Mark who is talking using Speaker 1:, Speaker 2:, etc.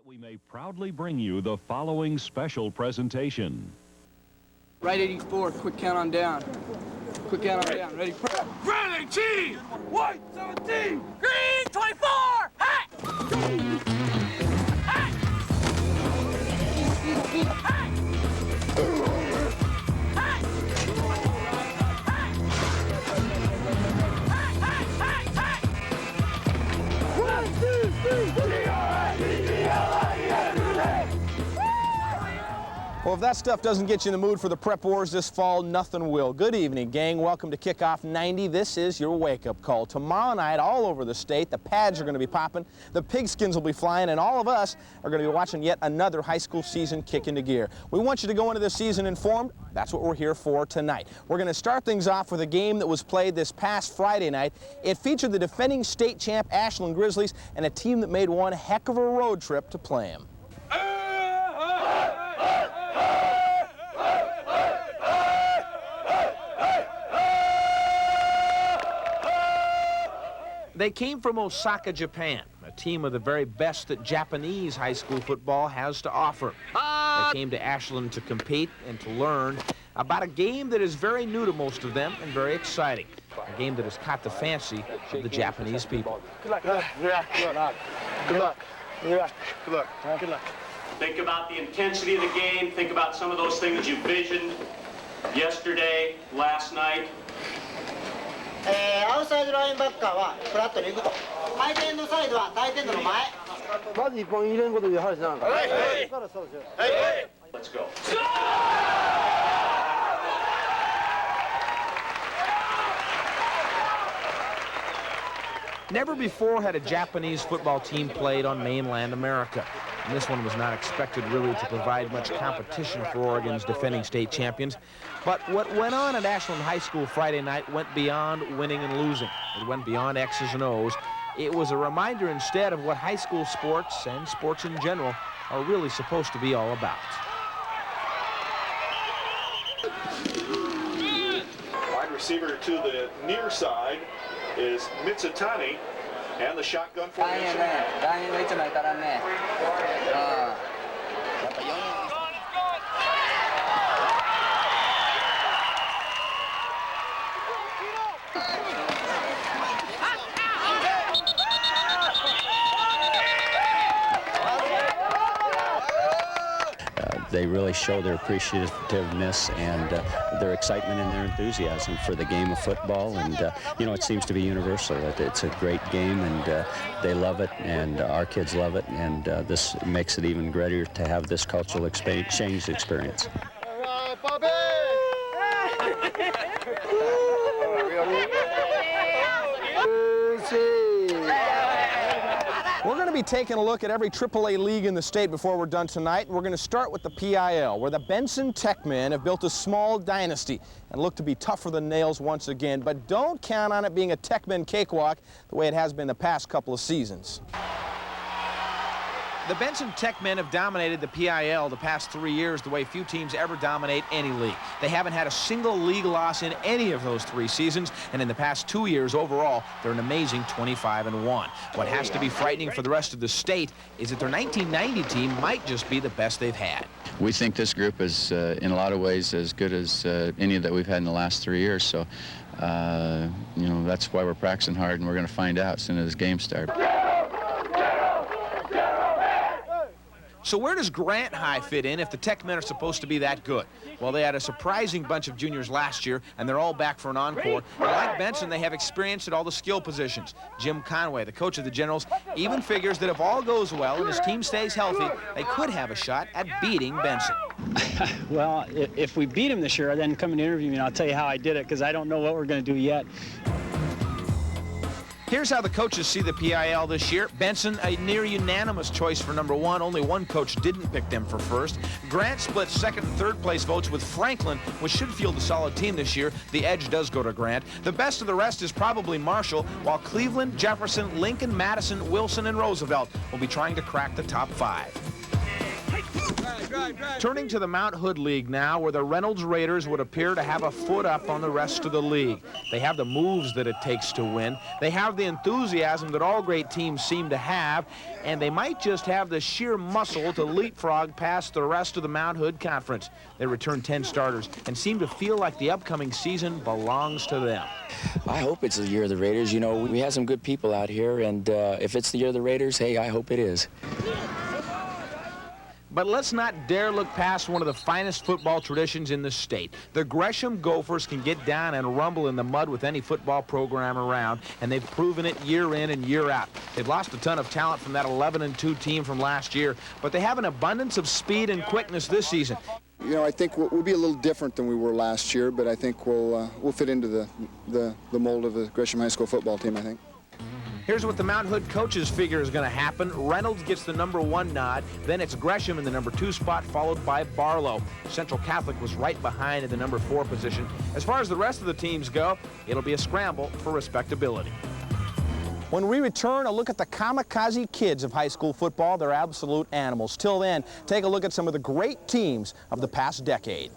Speaker 1: We may proudly bring you the following special presentation.
Speaker 2: Right 84, quick count on down. Quick count on down. Ready, prep.
Speaker 3: Red 18! White 17!
Speaker 4: Green 24! Hey! Hey!
Speaker 5: Well, if that stuff doesn't get you in the mood for the prep wars this fall, nothing will. Good evening, gang. Welcome to Kickoff 90. This is your wake-up call. Tomorrow night, all over the state, the pads are going to be popping, the pigskins will be flying, and all of us are going to be watching yet another high school season kick into gear. We want you to go into the season informed. That's what we're here for tonight. We're going to start things off with a game that was played this past Friday night. It featured the defending state champ Ashland Grizzlies and a team that made one heck of a road trip to play them.
Speaker 6: They came from Osaka, Japan, a team of the very best that Japanese high school football has to offer. They came to Ashland to compete and to learn about a game that is very new to most of them and very exciting. A game that has caught the fancy of the Japanese people.
Speaker 7: Good luck. Good luck. Good luck. Good luck. Good luck. Good luck.
Speaker 8: Think about the intensity of the game. Think about some of those things you visioned yesterday, last night.
Speaker 9: Outside linebacker はフラットに行くと。相手のサイドは相手の前。
Speaker 7: まず一本入れんことで話しなんか。はい。
Speaker 8: Let's go.
Speaker 6: Never before had a Japanese football team played on mainland America. And this one was not expected really to provide much competition for Oregon's defending state champions. But what went on at Ashland High School Friday night went beyond winning and losing. It went beyond X's and O's. It was a reminder instead of what high school sports and sports in general are really supposed to be all about.
Speaker 10: Wide receiver to the near side is Mitsutani, and the shotgun formation.
Speaker 11: They really show their appreciativeness and their excitement and their enthusiasm for the game of football, and you know, it seems to be universal. It's a great game, and they love it, and our kids love it, and this makes it even greater to have this cultural exchange experience.
Speaker 5: We're going to be taking a look at every AAA league in the state before we're done tonight. We're going to start with the PIL, where the Benson Tech men have built a small dynasty and look to be tougher than nails once again. But don't count on it being a Tech men cakewalk the way it has been the past couple of seasons.
Speaker 6: The Benson Tech men have dominated the PIL the past 3 years the way few teams ever dominate any league. They haven't had a single league loss in any of those 3 seasons, and in the past 2 years overall, they're an amazing 25-1. What has to be frightening for the rest of the state is that their 1990 team might just be the best they've had.
Speaker 12: We think this group is, in a lot of ways, as good as any that we've had in the last 3 years. So, you know, that's why we're practicing hard, and we're going to find out as soon as games start.
Speaker 6: So where does Grant High fit in if the Tech men are supposed to be that good? Well, they had a surprising bunch of juniors last year, and they're all back for an encore. And like Benson, they have experience at all the skill positions. Jim Conway, the coach of the Generals, even figures that if all goes well and his team stays healthy, they could have a shot at beating Benson.
Speaker 13: Well, if we beat him this year, then come and interview me, and I'll tell you how I did it, because I don't know what we're going to do yet.
Speaker 6: Here's how the coaches see the PIL this year. Benson, a near unanimous choice for #1. Only one coach didn't pick them for first. Grant split second and third place votes with Franklin, which should field a solid team this year. The edge does go to Grant. The best of the rest is probably Marshall, while Cleveland, Jefferson, Lincoln, Madison, Wilson, and Roosevelt will be trying to crack the top 5. Turning to the Mount Hood League now, where the Reynolds Raiders would appear to have a foot up on the rest of the league. They have the moves that it takes to win. They have the enthusiasm that all great teams seem to have, and they might just have the sheer muscle to leapfrog past the rest of the Mount Hood Conference. They return 10 starters and seem to feel like the upcoming season belongs to them.
Speaker 14: I hope it's the year of the Raiders. You know, we have some good people out here, and if it's the year of the Raiders, hey, I hope it is.
Speaker 6: But let's not dare look past one of the finest football traditions in the state. The Gresham Gophers can get down and rumble in the mud with any football program around, and they've proven it year in and year out. They've lost a ton of talent from that 11-2 team from last year, but they have an abundance of speed and quickness this season.
Speaker 15: You know, I think we'll be a little different than we were last year, but I think we'll fit into the mold of the Gresham High School football team, I think.
Speaker 6: Here's what the Mount Hood coaches figure is going to happen. Reynolds gets the #1 nod. Then it's Gresham in the #2 spot, followed by Barlow. Central Catholic was right behind in the #4 position. As far as the rest of the teams go, it'll be a scramble for respectability.
Speaker 5: When we return, a look at the kamikaze kids of high school football. They're absolute animals. Till then, take a look at some of the great teams of the past decade.